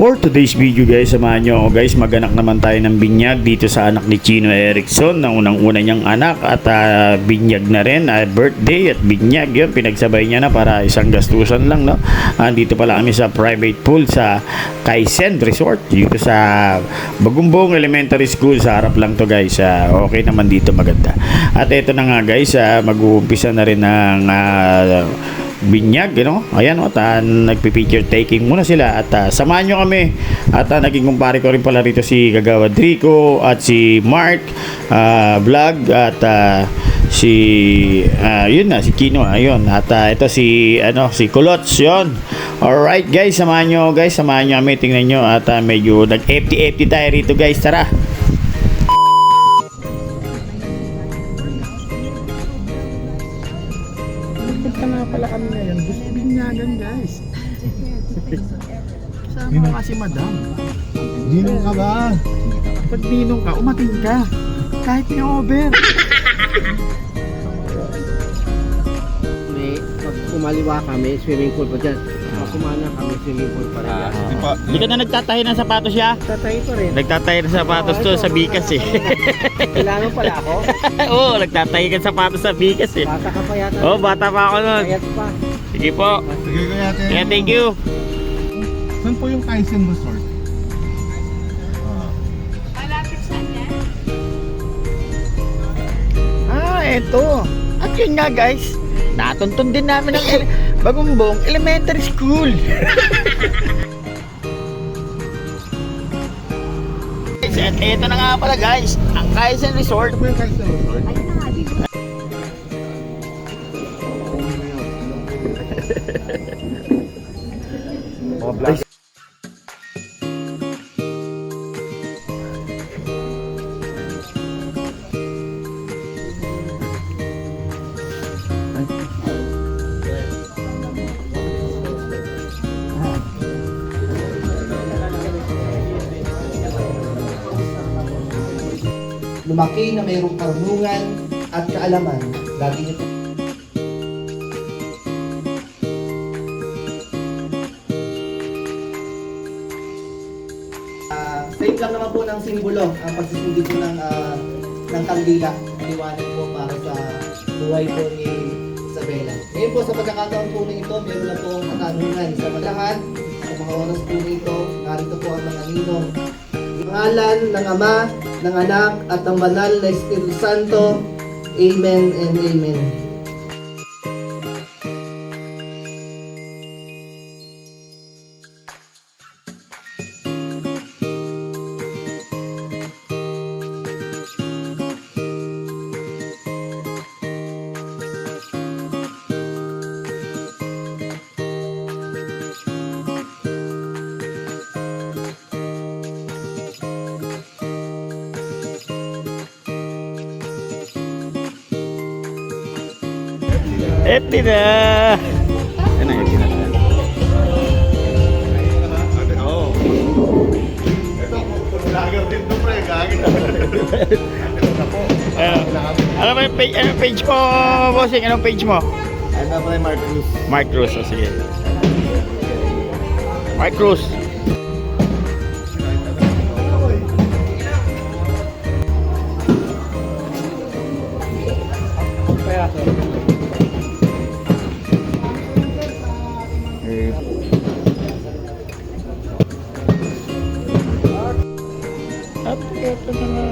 For today's video guys, samahan nyo ako guys, maganak naman tayo ng binyag dito sa anak ni Chino Erickson, na unang-una niyang anak at binyag na rin, birthday at binyag, yun pinagsabay niya na para isang gastusan lang, no? Dito pala kami sa private pool sa Kaisen Resort dito sa Bagumbong Elementary School, sa harap lang to guys. Okay naman dito, maganda. At ito na nga guys, mag-uumpisa na rin ng binyag, ayan, nagpi-picture taking muna sila at samahan nyo kami at naging kumpare ko rin pala rito si Gagawad Rico at si Mark vlog at yun na si Kino, ayun, at ito si Kulots, yun. Alright guys, samahan nyo kami, tingnan nyo at medyo nag-empty tayo rito guys, tara. Punta nga pala kami ngayon, gusto binyagan guys. Sama ko kasi madam. Ninong ka ba? Pag ninong ka, umating ka. Kahit may over. Pag kumaliwa kami, swimming pool pa dyan. Pag kumana kami, swimming pool pa rin. Hindi ka na nagtatahi ng sapatos siya? Tatay pa rin. Nagtatahi ng sapatos to sa Bikas eh. Kailangan pala ako. Oo, nagtatahi ka ng sapatos sa Bikas eh. Bata ka pa yata. Oo, bata pa ako nun. Kayat pa. Sige po. Sige ko yate. Yeah, thank you. Saan po yung Kaisen Resort? Eto. At yun nga guys, natuntun din namin ng Bagumbong Elementary School. At eto na nga pala guys, ang Kaisen Resort. Ano po yung Kaisen Resort? Mga vlog. Lumaki na mayroong karunungan at kaalaman. Lagi nito. Same lang naman po ng simbolo ang pagsisindi po ng kandila. Liwanag po para sa buhay po ni Isabela. Ngayon po sa pagkakataon po na ito, meron na po katanungan sa malahan. Sa mga oras po na ito, narito po ang mga ninong. Pangalan ng Ama, ng Anak, at ng Banal na Espiritu Santo. Amen and Amen. Eto na. Ano yung ginagawa? Lager din to pre, gagawin. Ano ba yung page, anong page mo, bossing? Anong page mo? Ano pa yung Mark Cruz? Mark Cruz, sige. Mark Cruz. At ito na nga.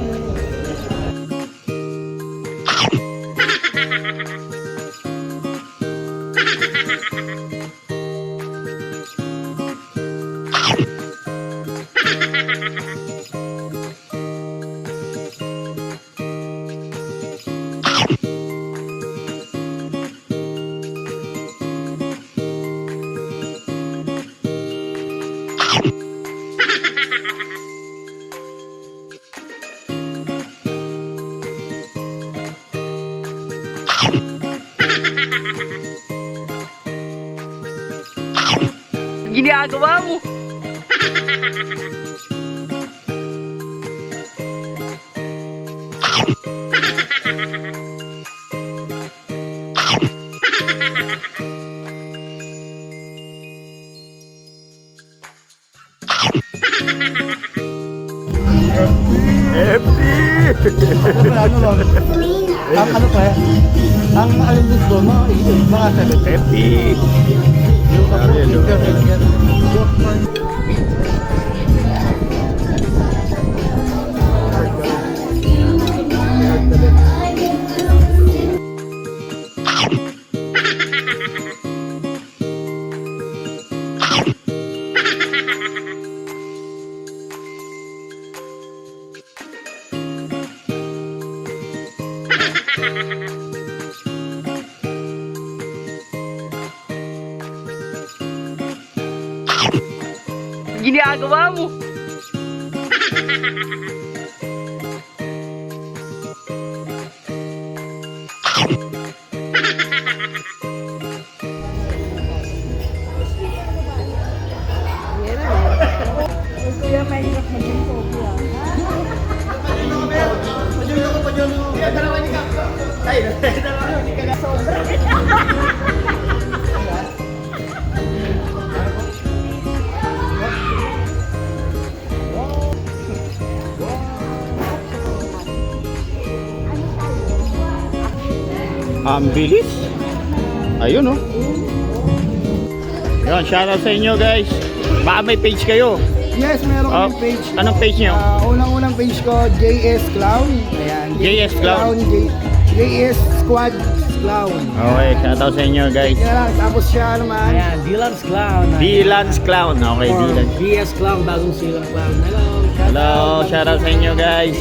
Ginagawa mo! Ang ano pa ang alimbis doon, mga 750. Ginagawa mo. Ang bilis. Ayun oh. Yun, shoutout sa inyo guys. Baka may page kayo. Yes, meron Oh, kaming page. anong page nyo? Unang-unang page ko, JS Clown. Ayan. JS Clown. JS Squad Clown. Okay, shoutout sa inyo guys. Yan lang. Tapos siya naman. Ayan, Dylan's Clown. Dylan's Clown. Okay, Or Dylan. BS Clown, bagong silang clown. Hello. Hello, shoutout sa inyo guys.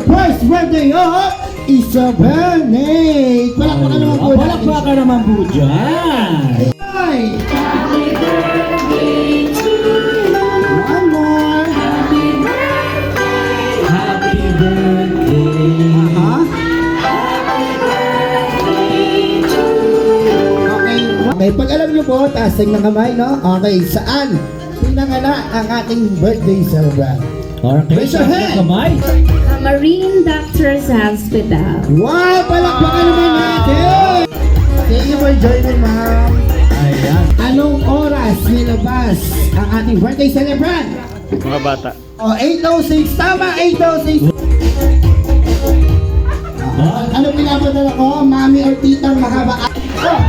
First birthday of Isabel Nate. Palakpakan naman po. Palakpakan naman po dyan. Hi. Happy birthday to you. One more. Happy birthday. Okay, pag alam nyo po, taasing ng kamay, no? Okay, saan pinanganak ang ating birthday celebrant? Okay, Raise your hand. kamay. Marine Doctors Hospital. Wow, palakpakan naman natin! Thank you for joining, ma'am. Ayan. Anong oras nilabas ang ating birthday celebrant? Mga bata. O, 8:06. Tama, 8:06. Ano pinapadala ko? Mami or titang mahaba? Oh,